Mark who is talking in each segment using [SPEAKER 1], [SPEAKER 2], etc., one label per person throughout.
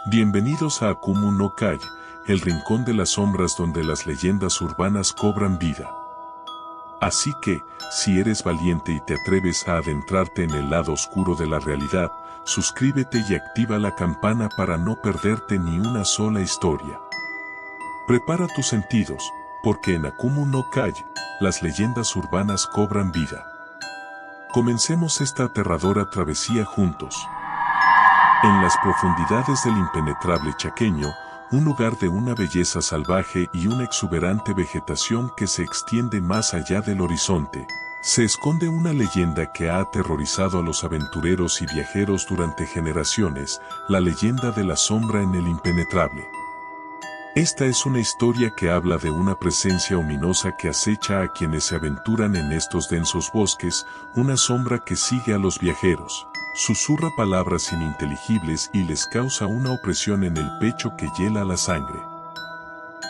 [SPEAKER 1] Bienvenidos a Akumu no Kai, el rincón de las sombras donde las leyendas urbanas cobran vida. Así que, si eres valiente y te atreves a adentrarte en el lado oscuro de la realidad, suscríbete y activa la campana para no perderte ni una sola historia. Prepara tus sentidos, porque en Akumu no Kai, las leyendas urbanas cobran vida. Comencemos esta aterradora travesía juntos. En las profundidades del impenetrable chaqueño, un lugar de una belleza salvaje y una exuberante vegetación que se extiende más allá del horizonte, se esconde una leyenda que ha aterrorizado a los aventureros y viajeros durante generaciones, la leyenda de la sombra en el impenetrable. Esta es una historia que habla de una presencia ominosa que acecha a quienes se aventuran en estos densos bosques, una sombra que sigue a los viajeros. Susurra palabras ininteligibles y les causa una opresión en el pecho que hiela la sangre.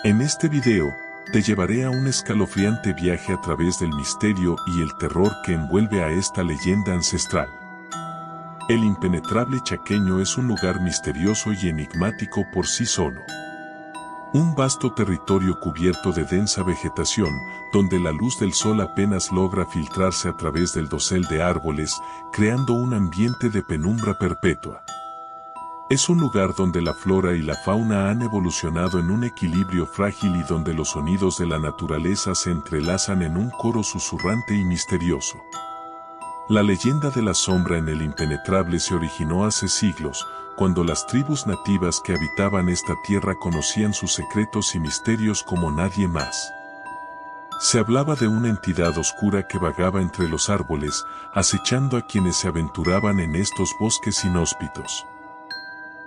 [SPEAKER 1] En este video, te llevaré a un escalofriante viaje a través del misterio y el terror que envuelve a esta leyenda ancestral. El impenetrable chaqueño es un lugar misterioso y enigmático por sí solo. Un vasto territorio cubierto de densa vegetación, donde la luz del sol apenas logra filtrarse a través del dosel de árboles, creando un ambiente de penumbra perpetua. Es un lugar donde la flora y la fauna han evolucionado en un equilibrio frágil y donde los sonidos de la naturaleza se entrelazan en un coro susurrante y misterioso. La leyenda de la sombra en el impenetrable se originó hace siglos, cuando las tribus nativas que habitaban esta tierra conocían sus secretos y misterios como nadie más. Se hablaba de una entidad oscura que vagaba entre los árboles, acechando a quienes se aventuraban en estos bosques inhóspitos.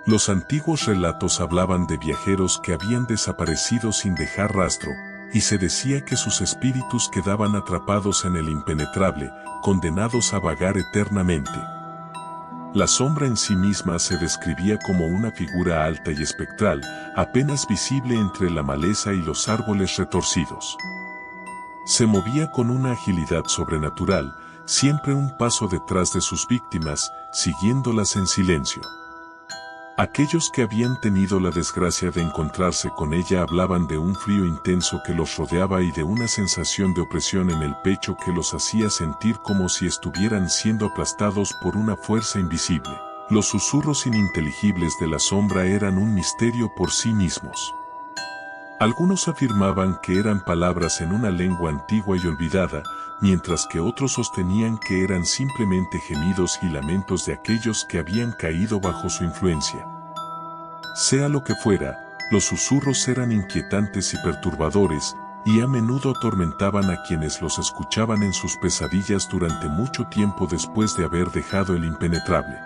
[SPEAKER 1] Los antiguos relatos hablaban de viajeros que habían desaparecido sin dejar rastro, y se decía que sus espíritus quedaban atrapados en el impenetrable, condenados a vagar eternamente. La sombra en sí misma se describía como una figura alta y espectral, apenas visible entre la maleza y los árboles retorcidos. Se movía con una agilidad sobrenatural, siempre un paso detrás de sus víctimas, siguiéndolas en silencio. Aquellos que habían tenido la desgracia de encontrarse con ella hablaban de un frío intenso que los rodeaba y de una sensación de opresión en el pecho que los hacía sentir como si estuvieran siendo aplastados por una fuerza invisible. Los susurros ininteligibles de la sombra eran un misterio por sí mismos. Algunos afirmaban que eran palabras en una lengua antigua y olvidada, mientras que otros sostenían que eran simplemente gemidos y lamentos de aquellos que habían caído bajo su influencia. Sea lo que fuera, los susurros eran inquietantes y perturbadores, y a menudo atormentaban a quienes los escuchaban en sus pesadillas durante mucho tiempo después de haber dejado el impenetrable.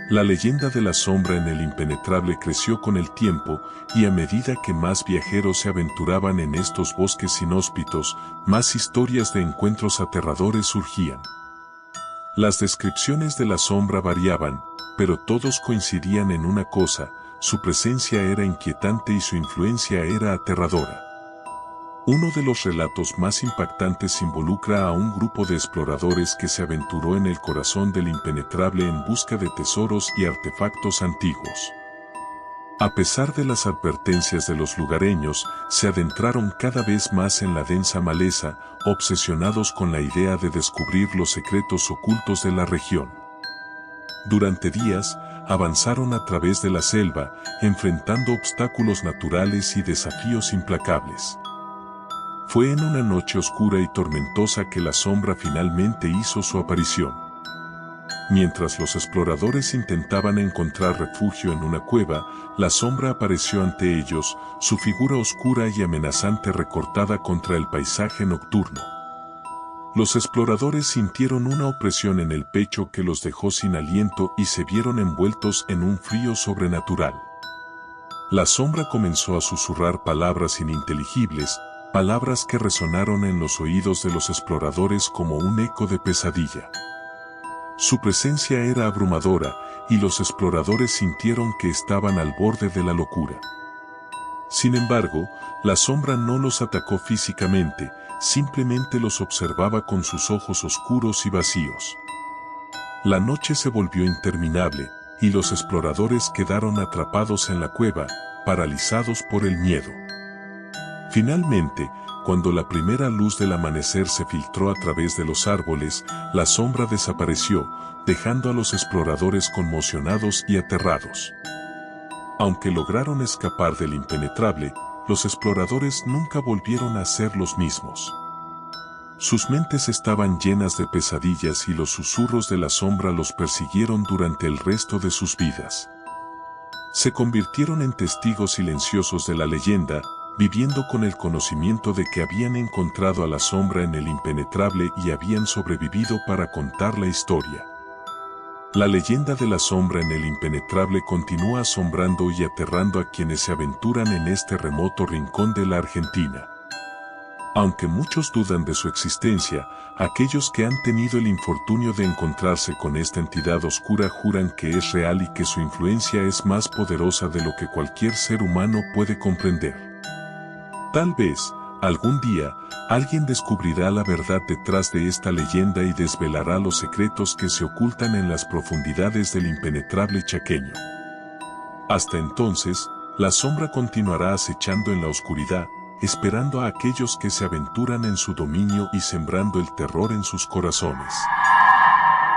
[SPEAKER 1] La leyenda de la sombra en el impenetrable creció con el tiempo, y a medida que más viajeros se aventuraban en estos bosques inhóspitos, más historias de encuentros aterradores surgían. Las descripciones de la sombra variaban, pero todos coincidían en una cosa: su presencia era inquietante y su influencia era aterradora. Uno de los relatos más impactantes involucra a un grupo de exploradores que se aventuró en el corazón del impenetrable en busca de tesoros y artefactos antiguos. A pesar de las advertencias de los lugareños, se adentraron cada vez más en la densa maleza, obsesionados con la idea de descubrir los secretos ocultos de la región. Durante días, avanzaron a través de la selva, enfrentando obstáculos naturales y desafíos implacables. Fue en una noche oscura y tormentosa que la sombra finalmente hizo su aparición. Mientras los exploradores intentaban encontrar refugio en una cueva, la sombra apareció ante ellos, su figura oscura y amenazante recortada contra el paisaje nocturno. Los exploradores sintieron una opresión en el pecho que los dejó sin aliento y se vieron envueltos en un frío sobrenatural. La sombra comenzó a susurrar palabras ininteligibles, palabras que resonaron en los oídos de los exploradores como un eco de pesadilla. Su presencia era abrumadora, y los exploradores sintieron que estaban al borde de la locura. Sin embargo, la sombra no los atacó físicamente, simplemente los observaba con sus ojos oscuros y vacíos. La noche se volvió interminable, y los exploradores quedaron atrapados en la cueva, paralizados por el miedo. Finalmente, cuando la primera luz del amanecer se filtró a través de los árboles, la sombra desapareció, dejando a los exploradores conmocionados y aterrados. Aunque lograron escapar del impenetrable, los exploradores nunca volvieron a ser los mismos. Sus mentes estaban llenas de pesadillas y los susurros de la sombra los persiguieron durante el resto de sus vidas. Se convirtieron en testigos silenciosos de la leyenda, viviendo con el conocimiento de que habían encontrado a la sombra en el impenetrable y habían sobrevivido para contar la historia. La leyenda de la sombra en el impenetrable continúa asombrando y aterrando a quienes se aventuran en este remoto rincón de la Argentina. Aunque muchos dudan de su existencia, aquellos que han tenido el infortunio de encontrarse con esta entidad oscura juran que es real y que su influencia es más poderosa de lo que cualquier ser humano puede comprender. Tal vez, algún día, alguien descubrirá la verdad detrás de esta leyenda y desvelará los secretos que se ocultan en las profundidades del impenetrable chaqueño. Hasta entonces, la sombra continuará acechando en la oscuridad, esperando a aquellos que se aventuran en su dominio y sembrando el terror en sus corazones.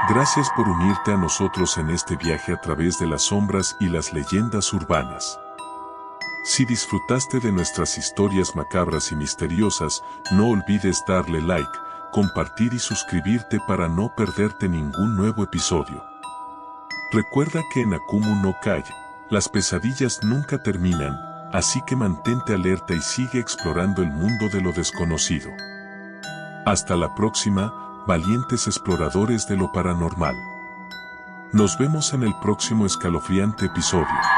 [SPEAKER 1] Gracias por unirte a nosotros en este viaje a través de las sombras y las leyendas urbanas. Si disfrutaste de nuestras historias macabras y misteriosas, no olvides darle like, compartir y suscribirte para no perderte ningún nuevo episodio. Recuerda que en Akumu no Kai, las pesadillas nunca terminan, así que mantente alerta y sigue explorando el mundo de lo desconocido. Hasta la próxima, valientes exploradores de lo paranormal. Nos vemos en el próximo escalofriante episodio.